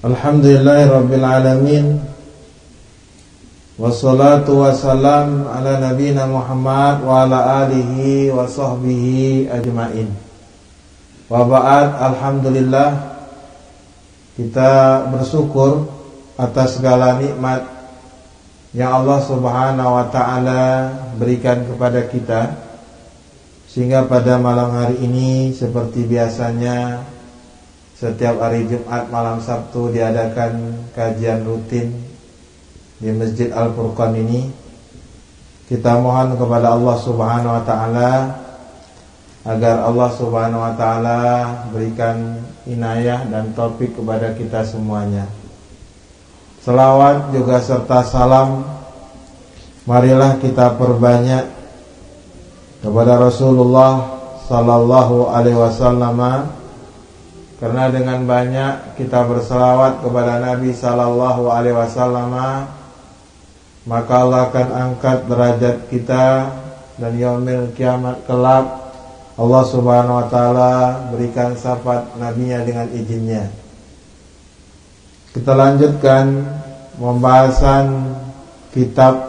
Alhamdulillahirabbil alamin. Wassalatu wassalam ala nabiyina Muhammad wa ala alihi wa sahbihi ajmain. Wa ba'd, alhamdulillah, kita bersyukur atas segala nikmat yang Allah Subhanahu wa taala berikan kepada kita, sehingga pada malam hari ini seperti biasanya setiap hari Jumat malam Sabtu diadakan kajian rutin di Masjid Al-Furqan ini. Kita mohon kepada Allah Subhanahu wa taala agar Allah Subhanahu wa taala berikan inayah dan taufik kepada kita semuanya. Selawat juga serta salam marilah kita perbanyak kepada Rasulullah sallallahu alaihi wasallam, karena dengan banyak kita berselawat kepada Nabi sallallahu alaihi wasallam, maka Allah akan angkat derajat kita, dan yaumil kiamat kelak Allah Subhanahu wa taala berikan syafaat nabinya dengan izinnya. Kita lanjutkan pembahasan kitab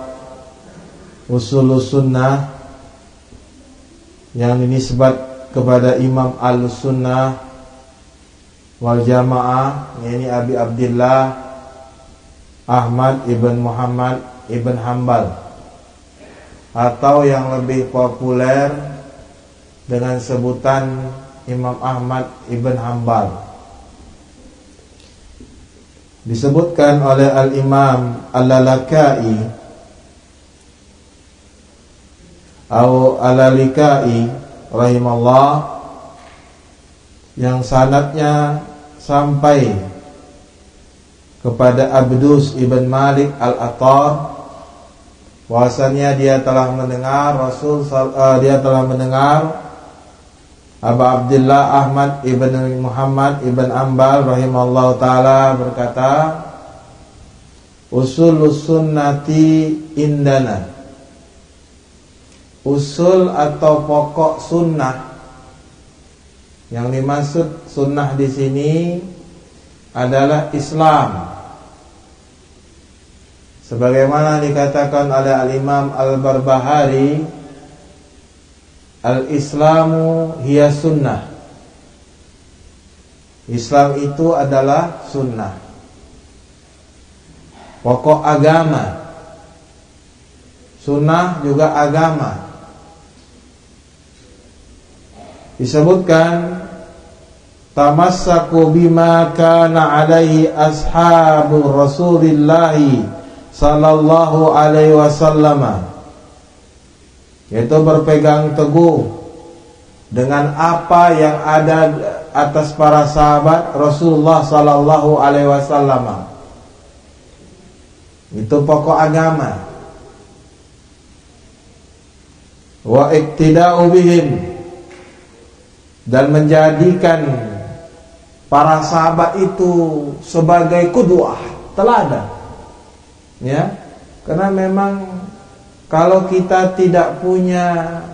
Ushulus Sunnah yang dinisbat kepada Imam Al-Sunnah wal Jamaah, yakni Abi Abdillah Ahmad ibn Muhammad ibn Hanbal, atau yang lebih populer dengan sebutan Imam Ahmad ibn Hanbal. Disebutkan oleh Al-Imam Al-Lalaka'i atau Al-Lalikai rahimallah, yang sanadnya sampai kepada Abdus ibn Malik Al-Attar, bahwasanya dia telah mendengar Abu Abdillah Ahmad ibn Muhammad ibn Hanbal rahimallahu taala berkata, usulus sunnati indana. Usul atau pokok sunnah, yang dimaksud sunnah di sini adalah Islam, sebagaimana dikatakan oleh Al-Imam Al-Barbahari, Al-Islamu hiya sunnah. Islam itu adalah sunnah, pokok agama. Sunnah juga agama. Disebutkan tamassaku bima kana alaihi ashabu Rasulillah sallallahu alaihi wasallam, yaitu berpegang teguh dengan apa yang ada atas para sahabat Rasulullah sallallahu alaihi wasallam. Itu pokok agama. Wa iktida'u bihim, dan menjadikan para sahabat itu sebagai qudwah, teladan. Ya, karena memang kalau kita tidak punya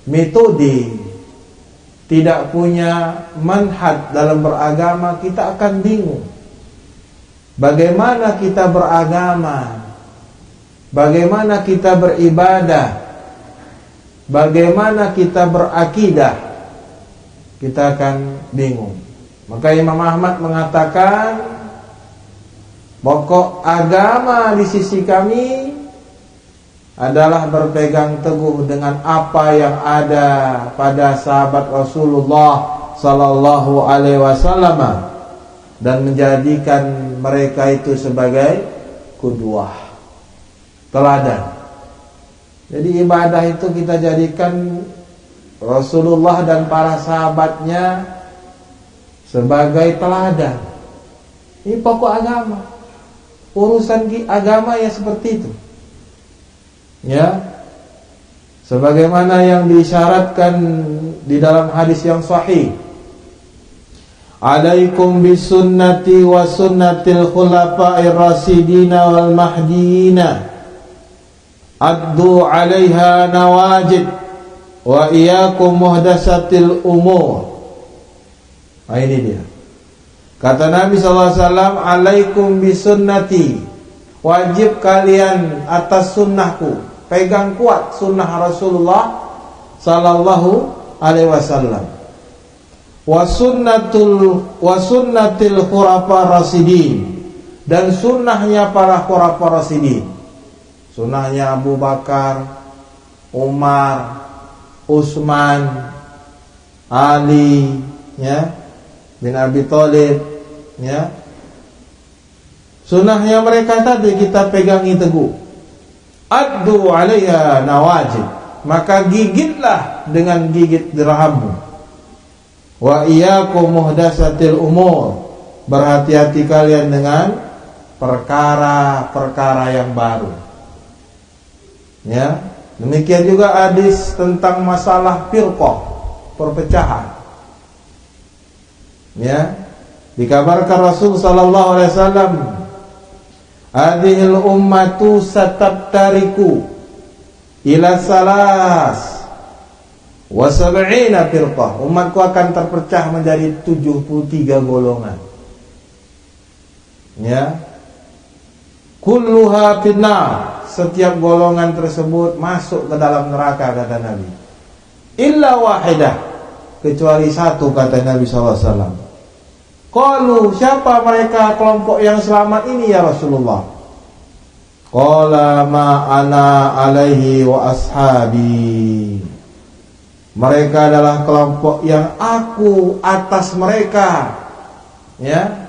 metode, tidak punya manhaj dalam beragama, kita akan bingung. Bagaimana kita beragama? Bagaimana kita beribadah? Bagaimana kita berakidah? Kita akan bingung. Maka Imam Ahmad mengatakan, pokok agama di sisi kami adalah berpegang teguh dengan apa yang ada pada sahabat Rasulullah sallallahu alaihi wasallam, dan menjadikan mereka itu sebagai qudwah, teladan. Jadi ibadah itu kita jadikan Rasulullah dan para sahabatnya sebagai teladan. Ini pokok agama. Urusan agama ya seperti itu. Ya. Sebagaimana yang disyaratkan di dalam hadis yang sahih. Alaikum bisunnati wa sunnatil khulafa'ir rasidina wal mahdiyina. Addu 'alaiha nawajid wa iyyakum muhdatsatil umur. Nah, ini dia. Kata Nabi SAW, alaikum bisunnati, wajib kalian atas sunnahku, pegang kuat sunnah Rasulullah sallallahu alaihi wasallam. Wa sunnatil khulafa rasyidin, dan sunnahnya para khulafa rasyidin. Sunnahnya Abu Bakar, Umar, Utsman, Ali, ya, bin Abi Thalib, ya. Sunnahnya mereka tadi kita pegangi teguh. Addu 'alaiha nawajib, maka gigitlah dengan gigit geraham. Wa iyyakum muhdatsatil umur, berhati-hati kalian dengan perkara-perkara yang baru. Ya, demikian juga hadis tentang masalah firqah, perpecahan. Ya, dikabarkan Rasul sallallahu alaihi wasallam, hadhil ummatu sataftariku ila salas wa sab'ina firqah, umatku akan terpecah menjadi 73 golongan. Ya, kulluha finnar, setiap golongan tersebut masuk ke dalam neraka, kata Nabi. Illa wahidah, kecuali satu, kata Nabi SAW. Qalu, siapa mereka kelompok yang selamat ini ya Rasulullah? Qala ma ana alaihi wa ashabi, mereka adalah kelompok yang aku atas mereka. Ya,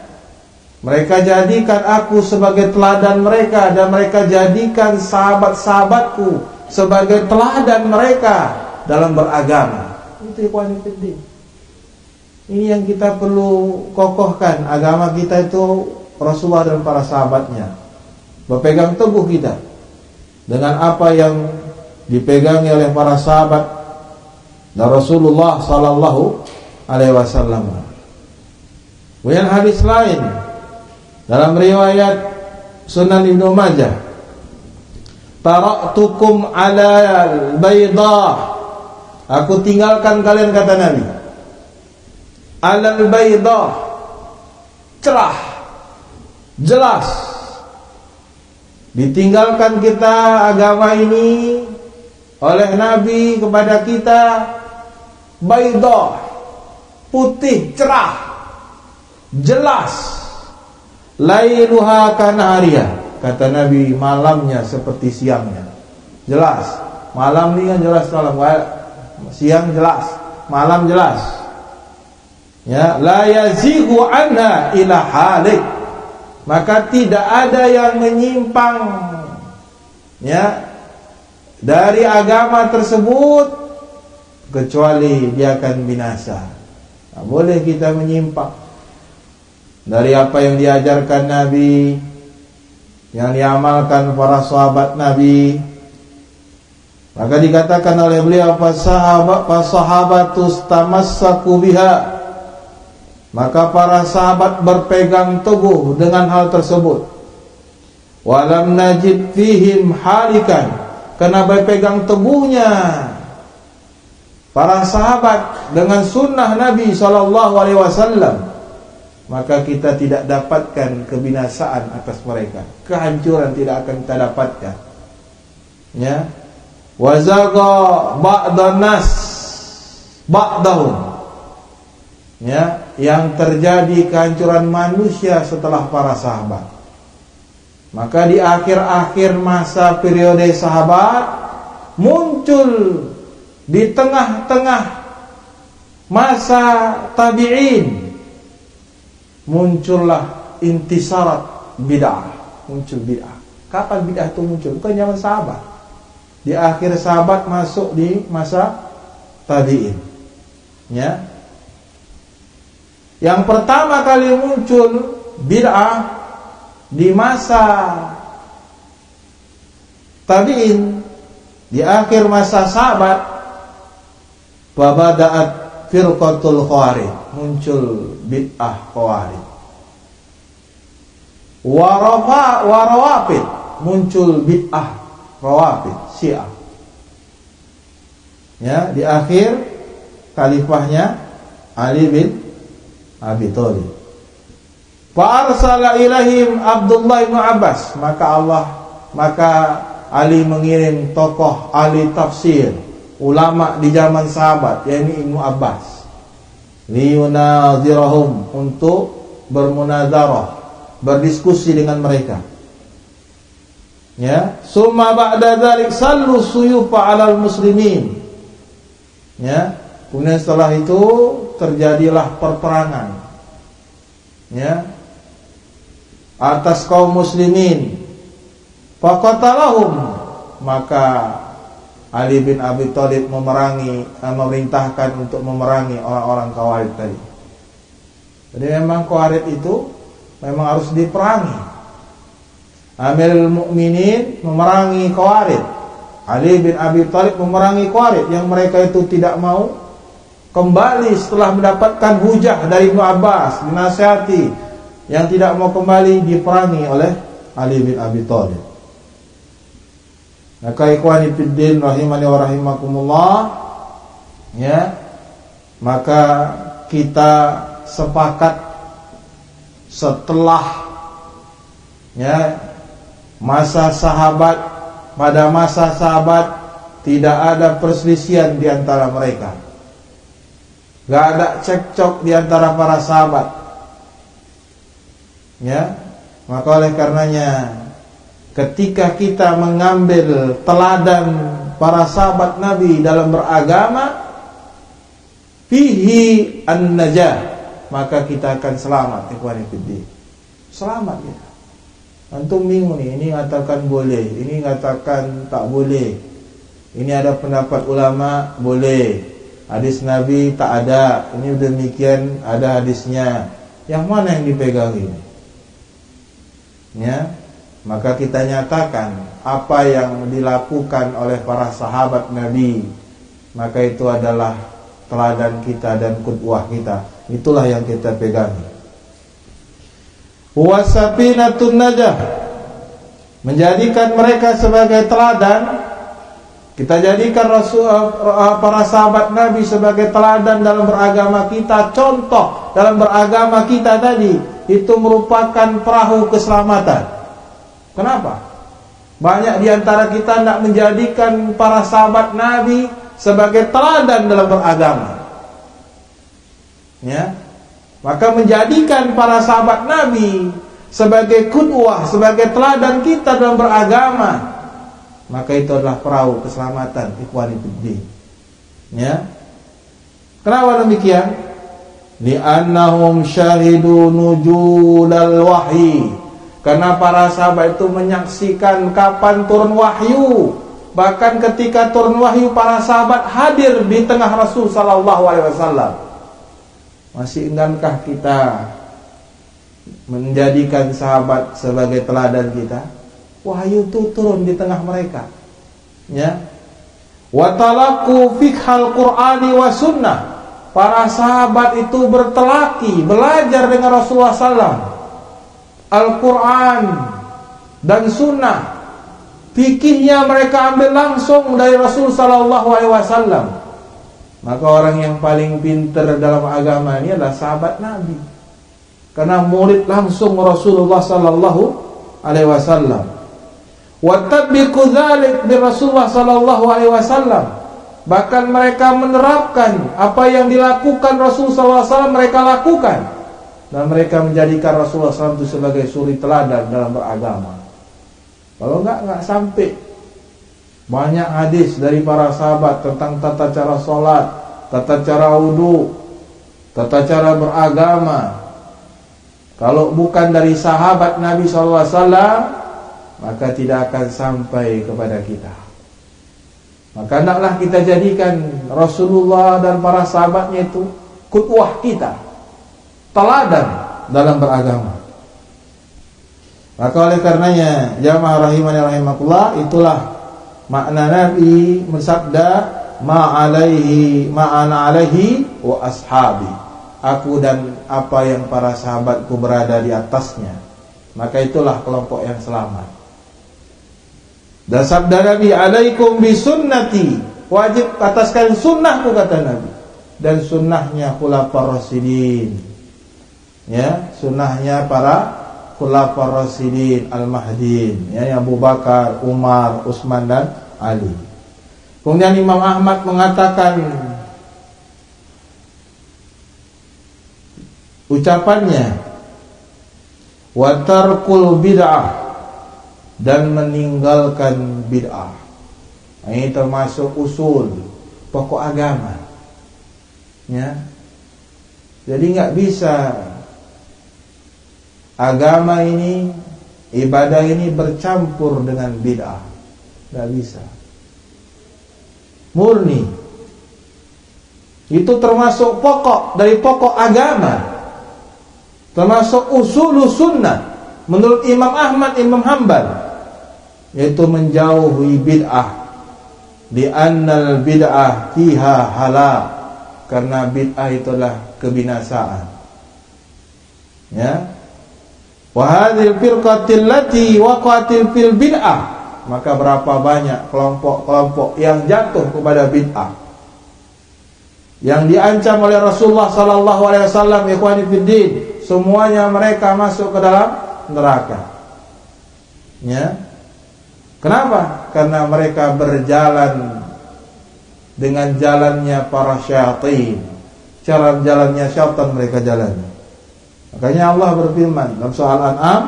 mereka jadikan aku sebagai teladan mereka, dan mereka jadikan sahabat-sahabatku sebagai teladan mereka dalam beragama. Itu ikhwan fillah. Ini yang kita perlu kokohkan. Agama kita itu Rasulullah dan para sahabatnya. Berpegang teguh kita dengan apa yang dipegangi oleh para sahabat dan Rasulullah sallallahu alaihi wasallam. Kemudian hadis lain dalam riwayat Sunan Ibnu Majah, taraktukum ala al-baydah, aku tinggalkan kalian, kata Nabi, ala al-baydah, cerah, jelas. Ditinggalkan kita agama ini oleh Nabi kepada kita, baydah, putih, cerah, jelas. Lailuha kanahariha, kata Nabi, malamnya seperti siangnya. Jelas. Malam ini kan jelas malam, siang jelas, malam jelas. Ya, la yazighu anha ila halik, maka tidak ada yang menyimpang, ya, dari agama tersebut kecuali dia akan binasa. Tak boleh kita menyimpang dari apa yang diajarkan Nabi, yang diamalkan para sahabat Nabi. Maka dikatakan oleh beliau, fasahabatus tamassaku biha, maka para sahabat berpegang teguh dengan hal tersebut. Walam najid fihim halikan, karena berpegang teguhnya para sahabat dengan sunnah Nabi SAW, maka kita tidak dapatkan kebinasaan atas mereka, kehancuran tidak akan kita dapatkan. Ya, wazaga ba'dan nas ba'dahum, ya, yang terjadi kehancuran manusia setelah para sahabat. Maka di akhir-akhir masa periode sahabat, muncul di tengah-tengah masa tabi'in, muncullah intisarat bid'ah, muncul bid'ah. Kapan bid'ah itu muncul? Bukan zaman sahabat. Di akhir sahabat masuk di masa tabi'in. Ya. Yang pertama kali muncul bid'ah di masa tabi'in, di akhir masa sahabat, babada'at firqatul khawarij, muncul bid'ah khawarij. Warawafid, muncul bid'ah rawafid, Syiah. Ya, di akhir khalifahnya Ali bin Abi Thalib. Fa arsala ilaihim Abdullah bin Abbas, maka Ali mengirim tokoh ahli tafsir, ulama di zaman sahabat, yakni Ibnu Abbas, liyunazirahum, untuk bermunazarah, berdiskusi dengan mereka. Ya, summa ba'da dzalik sallu suyufa 'alal muslimin. Ya, kemudian setelah itu terjadilah perperangan, ya, atas kaum muslimin. Faqatalahum, maka Ali bin Abi Thalib memerintahkan untuk memerangi orang-orang Khawarij tadi. Jadi memang Khawarij itu memang harus diperangi. Amirul Mukminin memerangi Khawarij, Ali bin Abi Thalib memerangi Khawarij yang mereka itu tidak mau kembali setelah mendapatkan hujah dari Ibnu Abbas, dinasihati, yang tidak mau kembali diperangi oleh Ali bin Abi Thalib. Maka ikhwani fiddin rahimani wa rahimakumullah, ya, maka kita sepakat setelah, ya, masa sahabat, pada masa sahabat tidak ada perselisihan di antara mereka, gak ada cekcok di antara para sahabat, ya. Maka oleh karenanya ketika kita mengambil teladan para sahabat Nabi dalam beragama, fihi an-najah, maka kita akan selamat. Ikhwani fiddin, selamat kita. Antum bingung nih, ini katakan boleh, ini katakan tak boleh, ini ada pendapat ulama boleh, hadis Nabi tak ada, ini demikian ada hadisnya, yang mana yang dipegang ini? Ya, maka kita nyatakan apa yang dilakukan oleh para sahabat Nabi, maka itu adalah teladan kita dan qudwah kita. Itulah yang kita pegangi. Wasapinatun najah, menjadikan mereka sebagai teladan. Kita jadikan para sahabat Nabi sebagai teladan dalam beragama kita, contoh dalam beragama kita tadi, itu merupakan perahu keselamatan. Kenapa? Banyak di antara kita tidak menjadikan para sahabat Nabi sebagai teladan dalam beragama. Ya, maka menjadikan para sahabat Nabi sebagai qudwah, sebagai teladan kita dalam beragama, maka itu adalah perahu keselamatan. Ikhwani fiddin. Ya. Kenapa demikian? Li'annahum syahidu nuzulal wahyi. Karena para sahabat itu menyaksikan kapan turun wahyu. Bahkan ketika turun wahyu, para sahabat hadir di tengah Rasul sallallahu alaihi wasallam. Masih enggankah kita menjadikan sahabat sebagai teladan kita? Wahyu itu turun di tengah mereka. Ya. Wa talaqu fiqhal Qur'ani wa sunnah. Para sahabat itu bertelaki, belajar dengan Rasulullah sallallahu, Al-Quran dan sunnah. Fikihnya mereka ambil langsung dari Rasul sallallahu alaihi wasallam. Maka orang yang paling pintar dalam agama ini adalah sahabat Nabi, karena murid langsung Rasulullah sallallahu alaihi wasallam. Wa tatbiqu dzalik bi Rasulullah sallallahu alaihi wasallam. Bahkan mereka menerapkan apa yang dilakukan Rasul sallallahu alaihi wasallam, mereka lakukan. Dan mereka menjadikan Rasulullah SAW itu sebagai suri teladan dalam beragama. Kalau enggak sampai. Banyak hadis dari para sahabat tentang tata cara sholat, tata cara wudu, tata cara beragama. Kalau bukan dari sahabat Nabi SAW, maka tidak akan sampai kepada kita. Maka hendaklah kita jadikan Rasulullah dan para sahabatnya itu qudwah kita, teladan dalam beragama. Maka oleh karenanya, jamaah rahimani rahimakumullah, itulah makna Nabi bersabda, ma'ana alaihi wa ashabi. Aku dan apa yang para sahabatku berada di atasnya, maka itulah kelompok yang selamat. Dan sabda Nabi, alaikum bisunnati, wajib ataskan sunnahku, kata Nabi, dan sunnahnya khulafar rasyidin. Ya, sunnahnya para khulafaur rasyidin al-mahdiin, ya, Abu Bakar, Umar, Utsman dan Ali. Kemudian Imam Ahmad mengatakan ucapannya wa tarkul bid'ah, dan meninggalkan bid'ah. Ini termasuk usul pokok agama. Ya. Jadi enggak bisa agama ini, ibadah ini bercampur dengan bid'ah. Enggak bisa. Murni. Itu termasuk pokok dari pokok agama. Termasuk usul sunnah menurut Imam Ahmad Imam Hanbal, yaitu menjauhi bid'ah. Di annal bid'ah fiha halak, karena bid'ah itulah kebinasaan. Ya. Wa hadhil firqatil lati waqatil fil bid'ah, maka berapa banyak kelompok-kelompok yang jatuh kepada bid'ah, yang diancam oleh Rasulullah sallallahu alaihi wasallam, ikhwani fiddin, semuanya mereka masuk ke dalam neraka. Ya. Kenapa? Karena mereka berjalan dengan jalannya para syaitan. Jalan-jalannya syaitan mereka jalani. Makanya Allah berfirman dalam surah Al-An'am,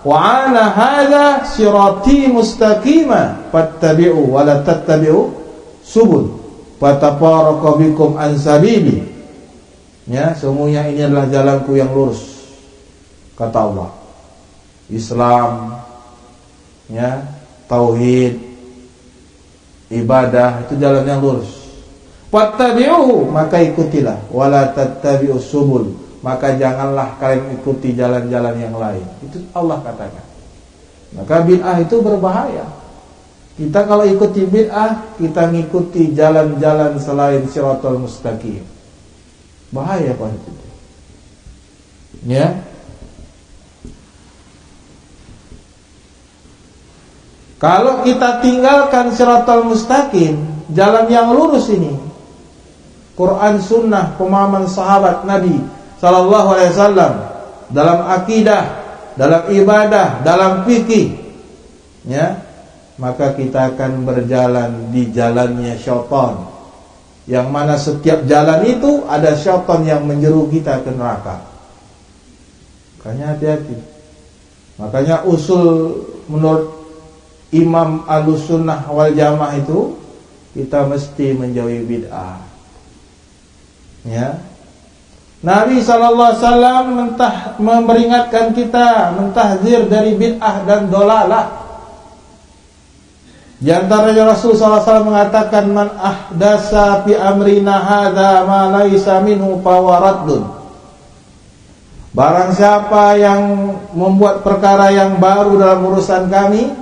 wa 'ala hadza sirati mustaqima fattabi'u wa la tattabi'u subul fatafarraqu bikum an sabili. Ya, semuanya ini adalah jalanku yang lurus, kata Allah. Islam, ya, tauhid, ibadah, itu jalan yang lurus. Fattabi'u, maka ikutilah, wala tattabi'us subul, maka janganlah kalian ikuti jalan-jalan yang lain. Itu Allah katakan. Maka bid'ah itu berbahaya. Kita kalau ikuti bid'ah, kita ngikuti jalan-jalan selain siratal mustaqim. Bahaya Pak itu. Ya. Kalau kita tinggalkan siratal mustaqim, jalan yang lurus ini, Quran sunnah pemahaman sahabat Nabi sallallahu alaihi wasallam, dalam akidah, dalam ibadah, dalam fikih, ya, maka kita akan berjalan di jalannya syaitan, yang mana setiap jalan itu ada syaitan yang menjeru kita ke neraka. Makanya hati-hati. Makanya usul menurut Imam Ahlussunnah wal Jamaah itu, kita mesti menjauhi bid'ah. Ya. Nabi sallallahu alaihi wasallam memperingatkan kita, mentahzir dari bid'ah dan dolalah. Di antaranya Rasul sallallahu alaihi wasallam mengatakan, man ahdasa fi amrina hadza ma laisa minhu fawaraddun. Barang siapa yang membuat perkara yang baru dalam urusan kami,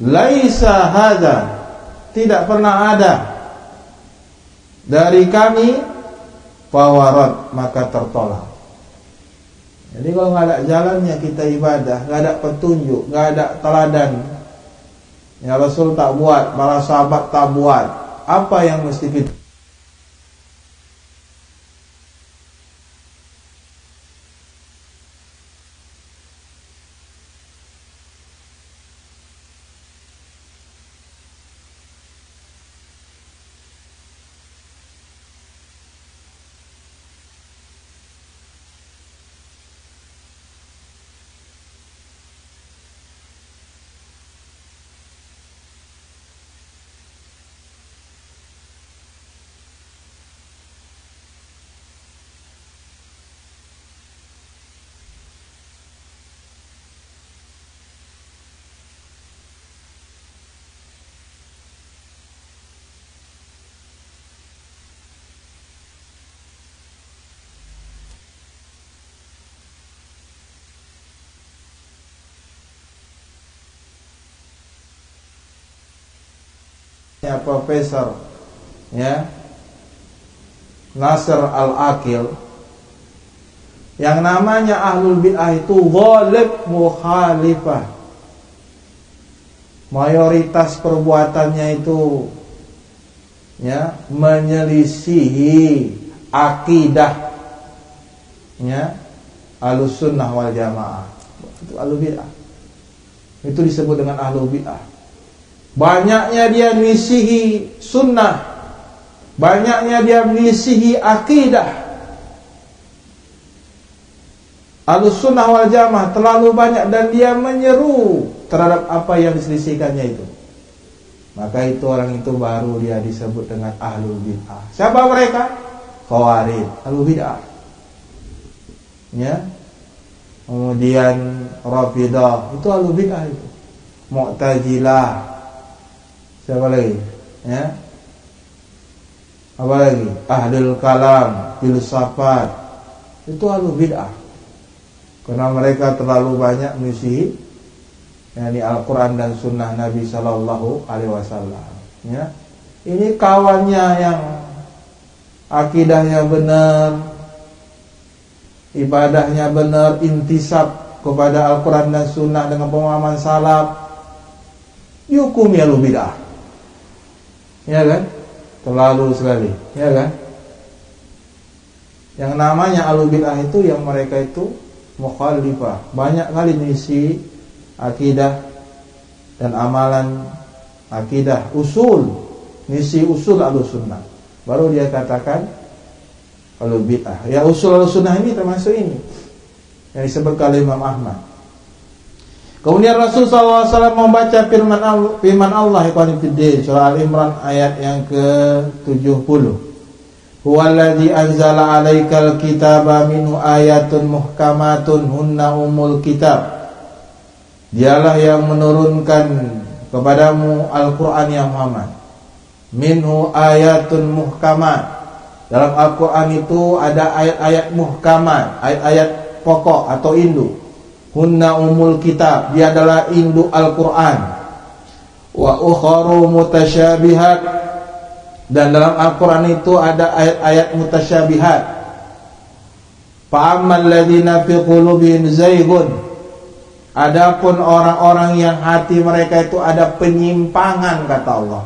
laisa hadza, tidak pernah ada dari kami, fawarat, maka tertolak. Jadi kalau nggak ada jalannya kita ibadah, nggak ada petunjuk, nggak ada teladan, ya Rasul tak buat, para sahabat tak buat, apa yang mesti kita? Profesor, ya, Nasr Al-Aqil, yang namanya ahlul bid'ah itu ghalib mukhalifah. Mayoritas perbuatannya itu, ya, menyelisihi akidah, ya, Ahlus Sunnah wal Jamaah. Itu Ahlul Bid'ah. Itu disebut dengan Ahlul Bid'ah. Banyaknya dia menisihi sunnah, banyaknya dia menisihi akidah. Ahlus Sunnah wal Jamaah terlalu banyak dan dia menyeru terhadap apa yang diselisihkannya itu. Maka itu orang itu baru dia disebut dengan Ahlul Bid'ah. Siapa mereka? Khawarij, Ahlul Bid'ah. Ya. Kemudian Rafidah, itu Ahlul Bid'ah itu. Mu'tazilah. Siapa lagi? Ya. Apa lagi? Ahlul Kalam, filsafat. Itu Ahlul Bid'ah. Karena mereka terlalu banyak mengisi yakni Al-Quran dan Sunnah Nabi Sallallahu Alaihi Wasallam. Ya, ini kawannya yang akidahnya benar, ibadahnya benar, intisab kepada Al-Quran dan Sunnah dengan pemahaman salaf, yukumi Ahlul Bid'ah. Ya kan? Terlalu sekali, ya kan? Yang namanya Ahlul Bid'ah itu yang mereka itu mukhalifah, banyak kali mengisi akidah dan amalan akidah, usul, misi usul Ahlus Sunnah, baru dia katakan Ahlul Bid'ah. Ya, usul Ahlus Sunnah ini termasuk ini yang disebutkan oleh Imam Ahmad. Kemudian Rasul SAW membaca firman Allah ikhwan fillah, surah Al-Imran ayat yang ke-70. Huwallazi anzala 'alaikal kitaba minhu ayatun muhkamatun hunna ummul kitab. Dialah yang menurunkan kepadamu Al-Quran ya Muhammad. Minhu ayatun muhkamat. Dalam Al-Quran itu ada ayat-ayat muhkamat, ayat-ayat pokok atau induk. Hunna umul kitab, dia adalah induk Al-Quran. Wa ukharu mutasyabihat, dan dalam Al-Quran itu ada ayat-ayat mutasyabihat. Fa ammal ladzina fi qulubihim zayghun, adapun orang-orang yang hati mereka itu ada penyimpangan, kata Allah,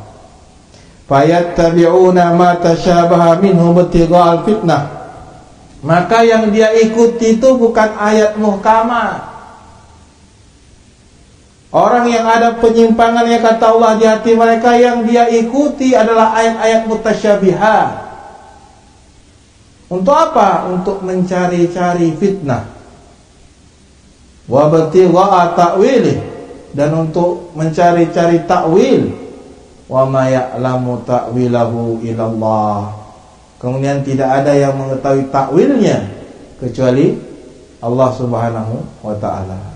fayattabi'una ma tasyabaha minhu ibtigha'al fitnah, maka yang dia ikuti itu bukan ayat muhkamah. Orang yang ada penyimpangan, yang kata Allah, di hati mereka, yang dia ikuti adalah ayat-ayat mutasyabihat. Untuk apa? Untuk mencari-cari fitnah, wa batigha'a ta'wilih, dan untuk mencari-cari takwil. Wa ma ya'lamu ta'wilahu illallah, kemudian tidak ada yang mengetahui takwilnya kecuali Allah Subhanahu wa ta'ala.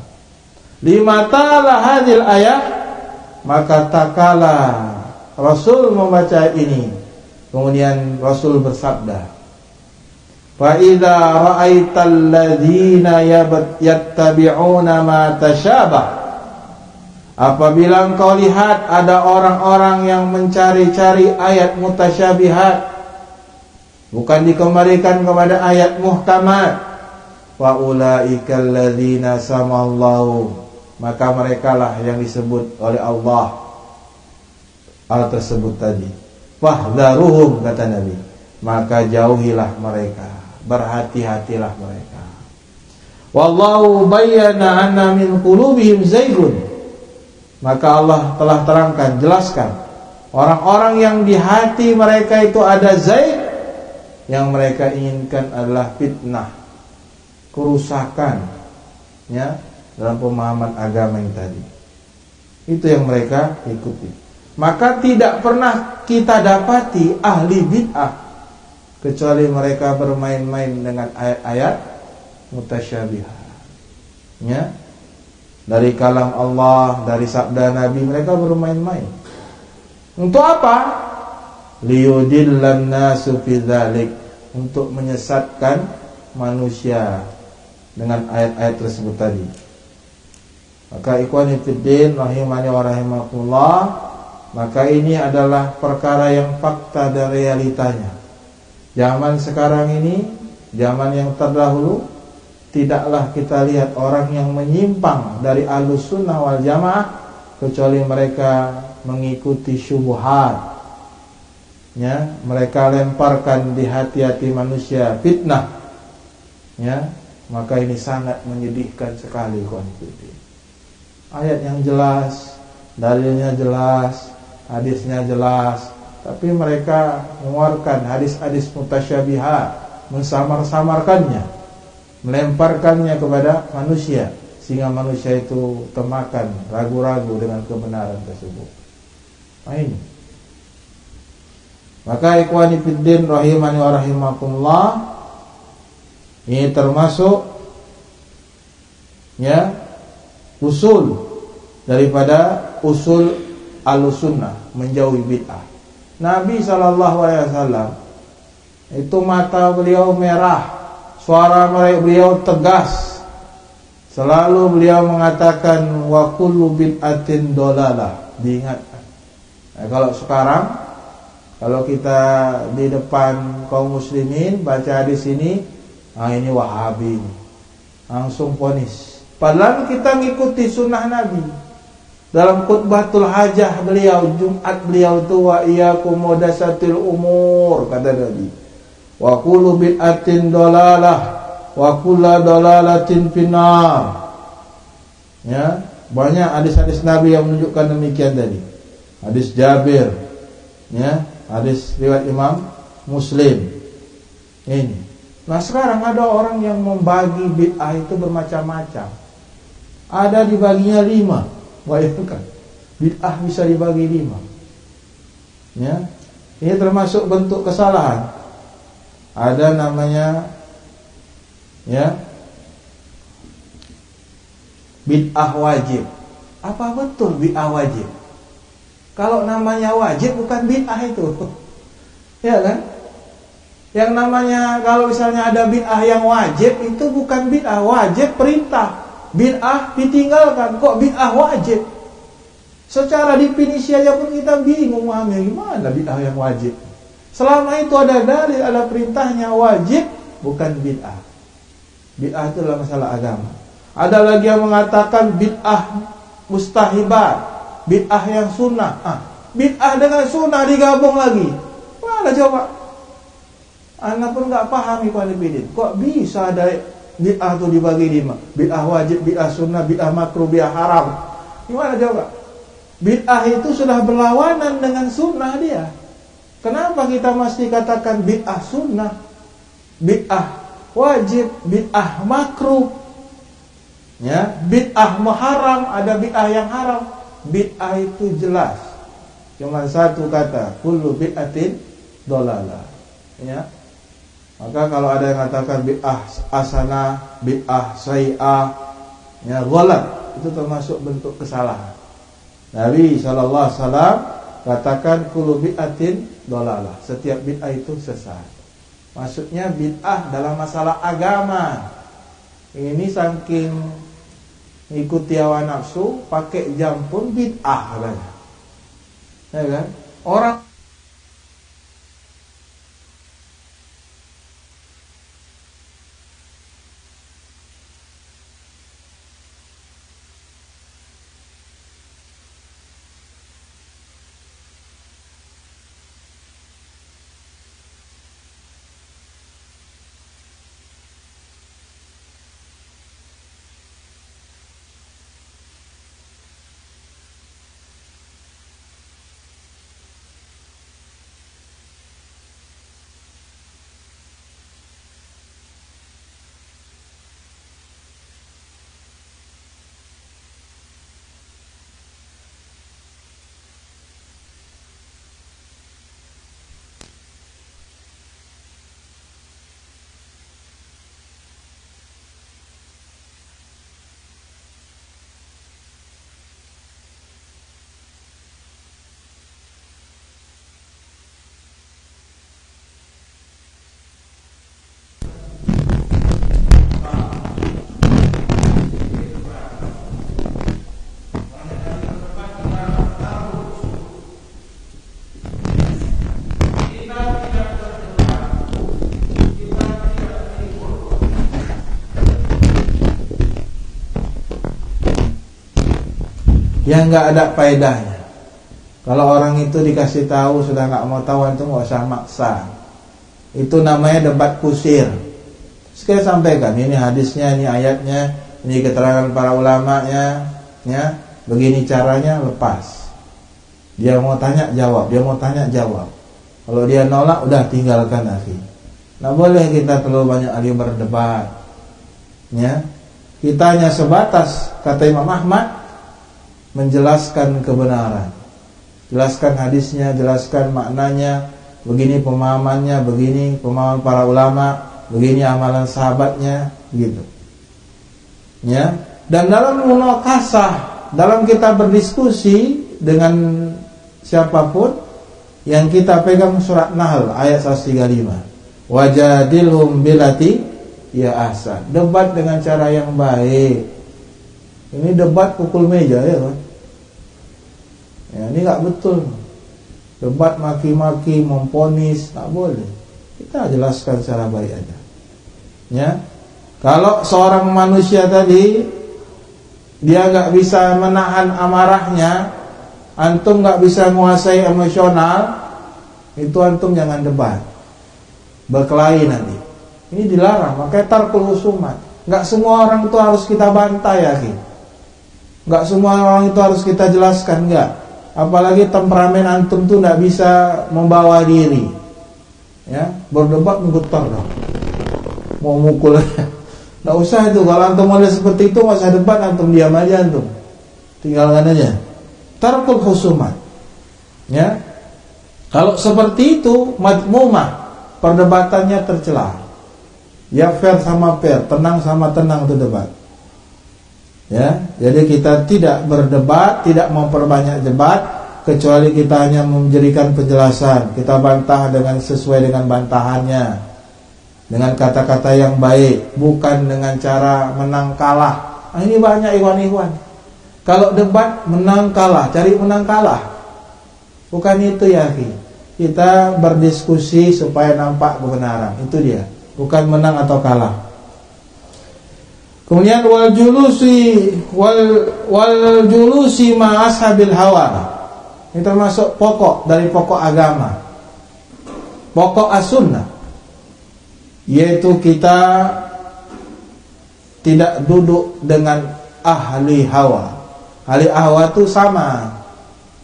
Lima ta'ala hadil ayat, maka takala Rasul membaca ini, kemudian Rasul bersabda, fa idza ra'aital ladzina yattabi'una ma tasyabah, apabila engkau lihat ada orang-orang yang mencari-cari ayat mutasyabihat, bukan dikembalikan kepada ayat muhkamat, wa ulaikal ladzina samallahu, maka merekalah yang disebut oleh Allah hal tersebut tadi. Fahdharuhum, kata Nabi, maka jauhilah mereka, berhati-hatilah mereka. Wallahu bayyana anna min qulubihim zaygun, maka Allah telah terangkan, jelaskan, orang-orang yang di hati mereka itu ada zaid, yang mereka inginkan adalah fitnah, kerusakan, ya, dalam pemahaman agama yang tadi. Itu yang mereka ikuti. Maka tidak pernah kita dapati ahli bid'ah kecuali mereka bermain-main dengan ayat-ayat mutasyabihat, ya, dari kalam Allah, dari sabda Nabi, mereka bermain-main. Untuk apa? Liyudillan nasu fi dzalik, untuk menyesatkan manusia dengan ayat-ayat tersebut tadi. Maka ikhwani fiddin rahimani wa rahimakumullah, maka ini adalah perkara yang fakta dan realitanya. Zaman sekarang ini, zaman yang terdahulu, tidaklah kita lihat orang yang menyimpang dari Ahlus Sunnah wal Jamaah kecuali mereka mengikuti syubhat, ya, mereka lemparkan di hati-hati manusia fitnah, Ya, maka ini sangat menyedihkan sekali kawan. Ayat yang jelas, dalilnya jelas, hadisnya jelas, tapi mereka mengeluarkan hadis-hadis mutasyabihat, mensamar-samarkannya, melemparkannya kepada manusia, sehingga manusia itu termakan ragu-ragu dengan kebenaran tersebut. Nah ini. Maka ikhwani fiddin rahimani wa rahimakumullah, ini termasuk ya usul daripada usul al-sunnah, menjauhi bid'ah. Nabi SAW itu mata beliau merah, suara beliau tegas, selalu beliau mengatakan wa kullu bid'atin dolalah. Diingatkan. Nah, kalau sekarang, kalau kita di depan kaum muslimin baca hadis ini, ini Wahabi ini, langsung vonis. Padahal kita ngikuti sunnah Nabi. Dalam khutbatul hajah beliau, Jumat beliau itu wa iyyakum muhdatsatil umur, kata Nabi. Wa kullu bid'atin dalalah wa kullu dalalatin finnar. Ya, banyak hadis-hadis Nabi yang menunjukkan demikian tadi. Hadis Jabir, ya, hadis riwayat Imam Muslim. Ini. Nah, sekarang ada orang yang membagi bid'ah itu bermacam-macam. Ada dibaginya 5. Bayangkan, bid'ah bisa dibagi 5. Ya, ini termasuk bentuk kesalahan. Ada namanya ya bid'ah wajib. Apa betul bid'ah wajib? Kalau namanya wajib bukan bid'ah itu. Ya kan? Yang namanya kalau misalnya ada bid'ah yang wajib itu bukan bid'ah. Wajib perintah, bid'ah ditinggalkan. Kok bid'ah wajib? Secara definisi aja pun kita bingung memahami gimana bid'ah yang wajib. Selama itu ada dalil, ada perintahnya, wajib bukan bid'ah. Bid'ah itu adalah masalah agama. Ada lagi yang mengatakan bid'ah mustahibat, bid'ah yang sunnah. Bid'ah dengan sunnah digabung lagi. Mana coba? Anda pun nggak paham ikhwan fillah. Kok bisa ada bid'ah itu dibagi 5? Bid'ah wajib, bid'ah sunnah, bid'ah makruh, bid'ah haram. Gimana coba? Bid'ah itu sudah berlawanan dengan sunnah dia. Kenapa kita mesti katakan bid'ah sunnah, bid'ah wajib, bid'ah makruh? Ya, bid'ah muharram, ada bid'ah yang haram. Bid'ah itu jelas. Cuma satu kata, kullu bid'atin dolalah. Ya. Maka kalau ada yang katakan bid'ah hasanah, bid'ah sayyi'ah, ya ghalat, itu termasuk bentuk kesalahan. Nabi SAW katakan kullu bid'atin dolalah. Setiap bid'ah itu sesat. Maksudnya bid'ah dalam masalah agama. Ini saking ikuti hawa nafsu, pakai jam pun bid'ah katanya. Ya kan? Orang yang nggak ada faedahnya. Kalau orang itu dikasih tahu sudah nggak mau tahu, itu nggak usah maksa. Itu namanya debat kusir. Sekali sampaikan, ini hadisnya, ini ayatnya, ini keterangan para ulamanya, ya, begini caranya, lepas. Dia mau tanya jawab, dia mau tanya jawab. Kalau dia nolak, udah tinggalkan akhi. Nah boleh kita terlalu banyak ahli berdebat, ya. Kita hanya sebatas, kata Imam Ahmad, menjelaskan kebenaran, jelaskan hadisnya, jelaskan maknanya, begini pemahamannya, begini pemahaman para ulama, begini amalan sahabatnya, gitu. Ya, dan dalam munakasah, dalam kita berdiskusi dengan siapapun, yang kita pegang surat Nahl ayat 135. Wajadilhum billati ya ahsan. Debat dengan cara yang baik. Ini debat pukul meja, ya kan? Ya, ini nggak betul. Debat maki-maki, memponis, tak boleh. Kita jelaskan secara baik aja. Ya, kalau seorang manusia tadi dia nggak bisa menahan amarahnya, antum nggak bisa menguasai emosional, itu antum jangan debat, berkelahi nanti. Ini dilarang, makanya tarkul husumat. Nggak semua orang itu harus kita bantai, ya, nggak semua orang itu harus kita jelaskan, nggak. Apalagi temperamen antum tuh nggak bisa membawa diri, ya, berdebat menggetar dong, mau mukul aja. Nggak usah itu, kalau antum mulai seperti itu nggak usah debat, antum diam aja, antum tinggalkan aja. Tarkul husumat, ya. Kalau seperti itu madmumah, perdebatannya tercela. Ya fair sama fair, tenang sama tenang itu debat. Ya, jadi kita tidak berdebat, tidak memperbanyak debat, kecuali kita hanya memberikan penjelasan. Kita bantah dengan sesuai dengan bantahannya, dengan kata-kata yang baik, bukan dengan cara menang kalah. Nah, ini banyak ikhwan-ikhwan. Kalau debat menang kalah, cari menang kalah. Bukan itu, ya, kita berdiskusi supaya nampak kebenaran. Itu dia, bukan menang atau kalah. Kemudian wal julusi ma ashabil hawa. Ini termasuk pokok dari pokok agama, pokok as-sunnah, yaitu kita tidak duduk dengan ahli hawa. Ahli ahwa itu sama.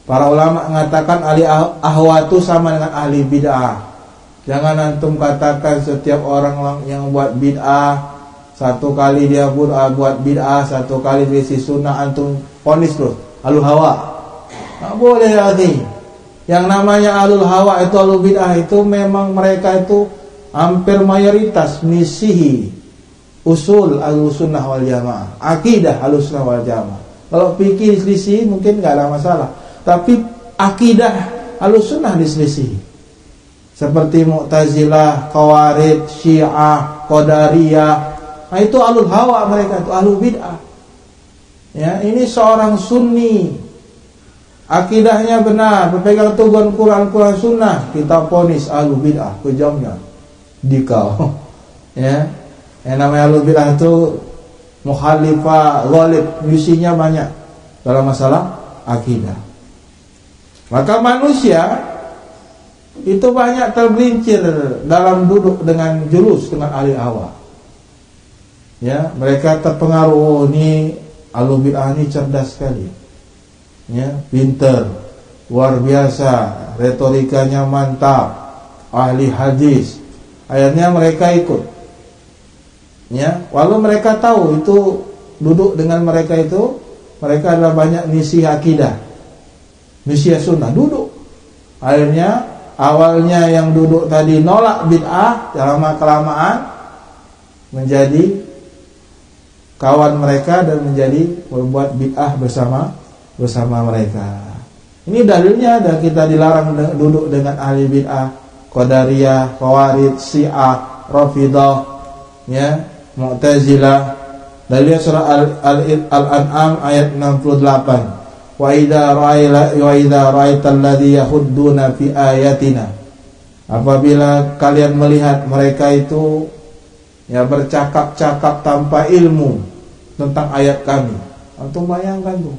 Para ulama mengatakan ahli ahwa itu sama dengan ahli bid'ah. Jangan antum katakan setiap orang yang buat bid'ah, satu kali dia buat bid'ah, satu kali berisi sunnah, antum ponis terus ahlul hawa. Tak boleh, lagi. Yang namanya ahlul hawa itu, ahlul bid'ah itu memang mereka itu hampir mayoritas nisihi usul ahlus sunnah wal jamaah, akidah ahlus sunnah wal jamaah. Kalau fikih diselisih mungkin nggak ada masalah, tapi akidah ahlus sunnah diselisih. Seperti Mu'tazilah, Khawarij, Syiah, Qadariyah. Nah, itu ahlul hawa, mereka itu ahlul bid'ah. Ya, ini seorang sunni, akidahnya benar, berpegang teguh Quran sunnah, kita ponis ahlul bid'ah, kejamnya dikau. Ya, yang namanya ahlul bid'ah itu mukhalifah, ghalib, misinya banyak dalam masalah akidah. Maka manusia itu banyak tergelincir dalam duduk dengan julus dengan ahli hawa. Ya, mereka terpengaruh, oh, ini ahlul bid'ah ini cerdas sekali, ya, pinter, luar biasa, retorikanya mantap, ahli hadis. Akhirnya mereka ikut, ya, walau mereka tahu itu duduk dengan mereka itu, mereka adalah banyak misi akidah, misi sunnah, duduk. Akhirnya awalnya yang duduk tadi nolak bid'ah, lama kelamaan menjadi kawan mereka dan menjadi berbuat bid'ah bersama mereka. Ini dalilnya ada, kita dilarang duduk dengan ahli bid'ah, Qadariyah, Khawarij, Syiah, Rafidah, ya, Mu'tazilah. Dalilnya surah Al-An'am ayat 68. Wa idza ra'aital ladzi yahudduna fi ayatina. Apabila kalian melihat mereka itu, ya, bercakap-cakap tanpa ilmu tentang ayat kami. Antum bayangkan tuh,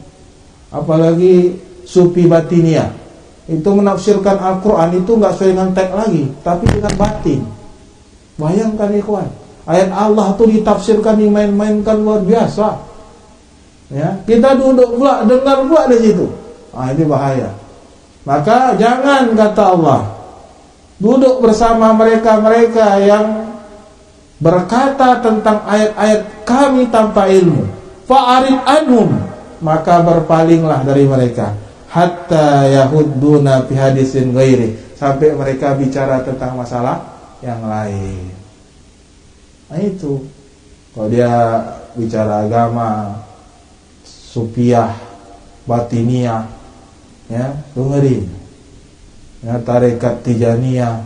apalagi sufi batiniyah, itu menafsirkan Al-Quran itu nggak sesuai dengan teks lagi, tapi dengan batin. Bayangkan, ikhwan, Ayat Allah tuh ditafsirkan, dimain-mainkan luar biasa. Ya, kita duduk pula, dengar pula di situ. Ini bahaya. Maka jangan, kata Allah, duduk bersama mereka-mereka yang berkata tentang ayat-ayat kami tanpa ilmu. Fa'arid anhum, maka berpalinglah dari mereka. Hatta yahudduna fi hadisin ghairi, sampai mereka bicara tentang masalah yang lain. Nah itu, kalau dia bicara agama, sufiah, batiniyah, ya, dengerin. Ya, tarekat tijaniyah,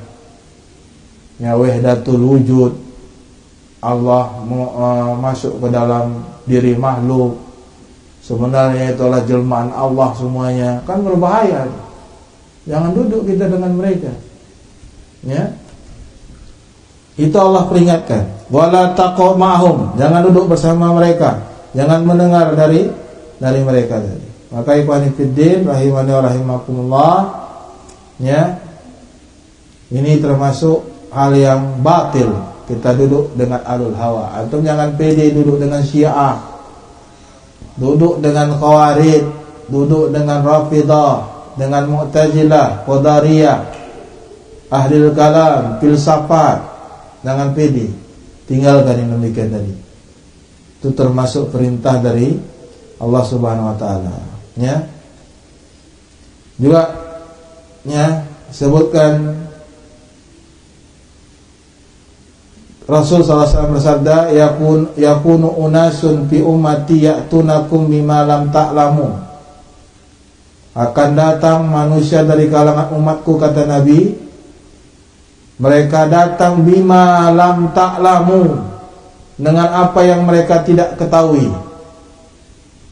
ya, wahdatul wujud, Allah masuk ke dalam diri makhluk, sebenarnya itulah jelmaan Allah semuanya, kan berbahaya. Jangan duduk kita dengan mereka. Ya, itu Allah peringatkan. Wala taqu ma'hum, jangan duduk bersama mereka, jangan mendengar dari mereka tadi. Maka ikhwani fiddin rahimani wa rahimakumullah, ya, ini termasuk hal yang batil. Kita duduk dengan alul hawa. Antum jangan pede duduk dengan Syiah, duduk dengan Khawarij, duduk dengan Rafidah, dengan Mu'tazilah, Qadariyah, Ahlul Kalam, filsafat. Jangan pede, tinggalkan yang demikian tadi. Itu termasuk perintah dari Allah Subhanahu wa taala. Ya. Juga, ya, sebutkan Rasul SAW bersabda, yakunu unasun fi ummati ya'tunakum bima lam ta'lamu. Akan datang manusia dari kalangan umatku, kata Nabi, mereka datang bima lam ta'lamu, dengan apa yang mereka tidak ketahui.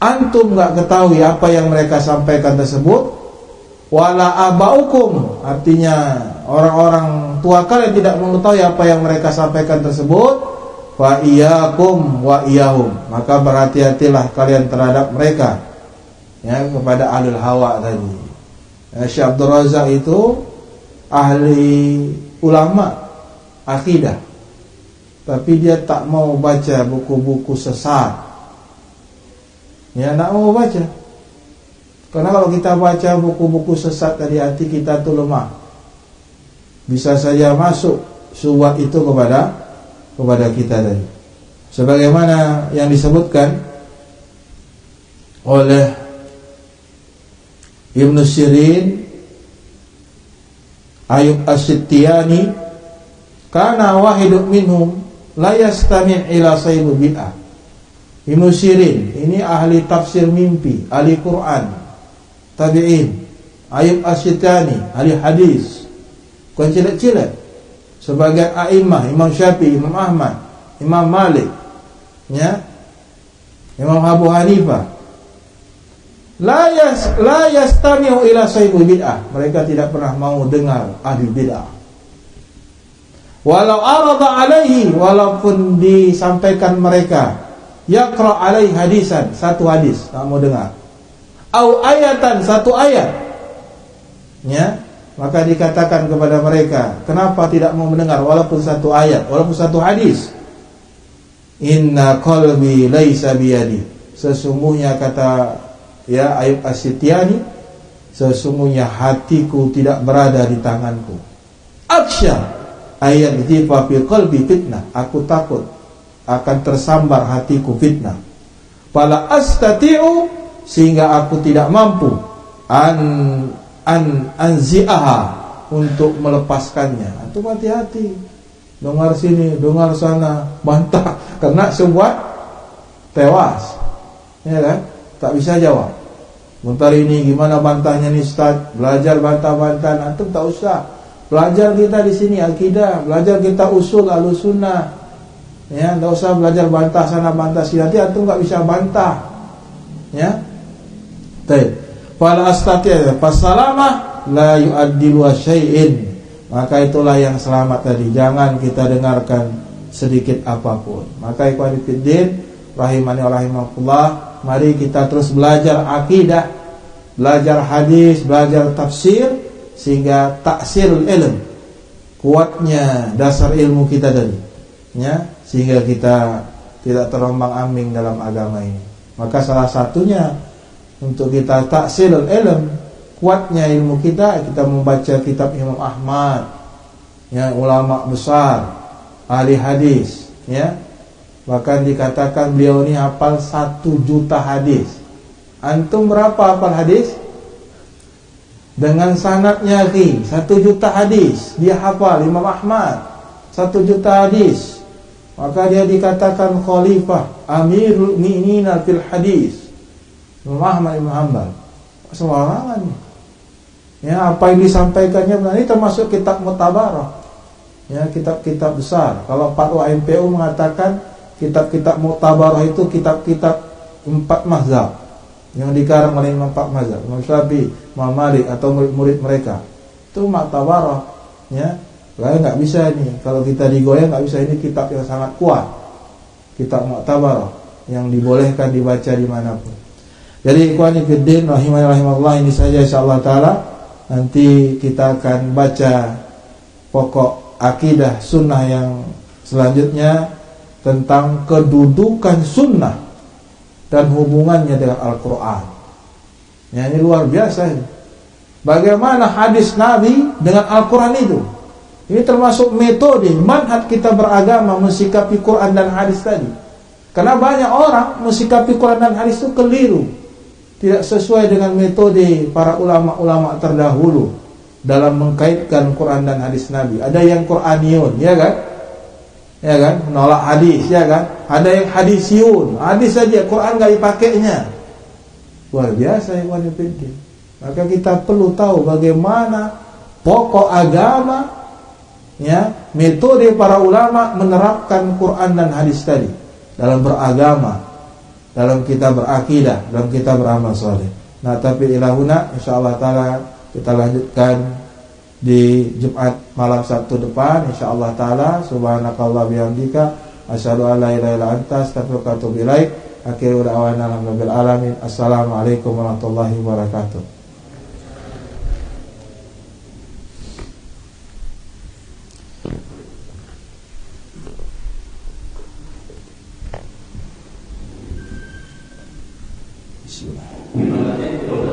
Antum enggak ketahui apa yang mereka sampaikan tersebut. Wala abaukum, artinya orang-orang tua kalian tidak mengetahui apa yang mereka sampaikan tersebut. Fa iyyakum wa iyyahum, maka berhati-hatilah kalian terhadap mereka, ya, kepada ahlul hawa tadi. Ya, Syekh Abdul Razak itu ahli ulama akidah, tapi dia tak mau baca buku-buku sesat. Ya, tak mau baca. Karena kalau kita baca buku-buku sesat dari hati kita tuh lemah, bisa saja masuk syubhat itu kepada kita tadi. Sebagaimana yang disebutkan oleh Ibnu Sirin, Ayub As-Sittiyani, kana wahidun minhum la yastami' ila sayyidu bid'ah. Ibnu Sirin ini ahli tafsir mimpi, ahli Quran, tabi'in. Ayub As-Sittiyani ahli hadis, bukan cilik-cilik. Sebagai a'imah, Imam Syafi'i, Imam Ahmad, Imam Malik, ya, Imam Abu Hanifah, la yastami'u ila sahibi bid'ah. Mereka tidak pernah mau dengar ahli bid'ah. Walau arada alaihi, walaupun disampaikan mereka, yaqra alaihi hadisan, satu hadis, tak mau dengar. Au ayatan, satu ayat, ya, maka dikatakan kepada mereka, kenapa tidak mau mendengar walaupun satu ayat, walaupun satu hadis? Inna qalbi laisa biyadi, sesungguhnya, kata, ya, Ayub As-Sittiyani, sesungguhnya hatiku tidak berada di tanganku. Aksya ayat jifa fi qalbi fitnah, aku takut akan tersambar hatiku fitnah. Fala astati'u, sehingga aku tidak mampu anzi'aha, untuk melepaskannya. Antum hati-hati, dengar sini, dengar sana, bantah, kena syubhat, tewas, ya kan? Tak bisa jawab. Bentar ini gimana bantahnya nih Ustaz? Belajar bantah-bantahan, antum tak usah. Belajar kita di sini akidah, belajar kita usul Ahlussunnah. Ya, tak usah belajar bantah sana bantah sini, nanti antum tak bisa bantah. Ya. Baik. Fala astati' fasalamah la yu'addilu syai'in. Maka itulah yang selamat tadi. Jangan kita dengarkan sedikit apapun. Maka ikhwan fillah rahimani wa rahimakumullah, mari kita terus belajar akidah, belajar hadis, belajar tafsir, sehingga taksirul ilm, kuatnya dasar ilmu kita tadi, ya, sehingga kita tidak terombang-ambing dalam agama ini. Maka salah satunya untuk kita tahsilul ilm, kuatnya ilmu kita membaca kitab Imam Ahmad, ya, ulama besar, ahli hadis, ya. Bahkan dikatakan beliau ini hafal 1 juta hadis. Antum berapa hafal hadis? Dengan sanadnya 1 juta hadis dia hafal. Imam Ahmad 1 juta hadis, maka dia dikatakan khalifah, amirul mu'minin fil hadis. Imam Ahmad Ibn Hanbal sembarangan. Ya, apa yang disampaikannya benar. Ini termasuk kitab mutabarah, ya, kitab-kitab besar. Kalau Fatwa MPU mengatakan kitab-kitab mutabarah itu kitab-kitab 4 mazhab yang dikarang oleh 4 mazhab, Imam Syafi'i, Imam Malik atau murid-murid mereka. Itu mutabarah, ya. Lain nggak bisa ini. Kalau kita digoyang nggak bisa. Ini kitab yang sangat kuat, kitab mutabarah yang dibolehkan dibaca dimanapun. Jadi ikhwani fiddin rahimani rahimallah, ini saja insyaallah taala. Nanti kita akan baca pokok akidah sunnah yang selanjutnya tentang kedudukan sunnah dan hubungannya dengan Al-Quran. Ya, ini luar biasa ini. Bagaimana hadis Nabi dengan Al-Quran itu. Ini termasuk metode manhaj kita beragama mensikapi Quran dan hadis tadi. Karena banyak orang mensikapi Quran dan hadis itu keliru, tidak sesuai dengan metode para ulama-ulama terdahulu dalam mengkaitkan Quran dan hadis Nabi. Ada yang Qur'aniyun, ya kan? Ya kan? Menolak hadis, ya kan? Ada yang hadisiyun, hadis saja, Quran enggak dipakainya. Luar biasa ya ikhwan fillah. Maka kita perlu tahu bagaimana pokok agama, ya, metode para ulama menerapkan Quran dan hadis tadi dalam beragama, dalam kita berakidah, dalam kita beramal saleh. Nah, tapi ilahuna insyaallah taala kita lanjutkan di Jumat malam Sabtu depan insyaallah taala. Subhanakallah bihamdika asyhadu an la ilaha illa anta astaghfiruka wa atubu ilaik. Akhiru da'wana alhamdulillahil alamin. Assalamualaikum warahmatullahi wabarakatuh. Bismillah.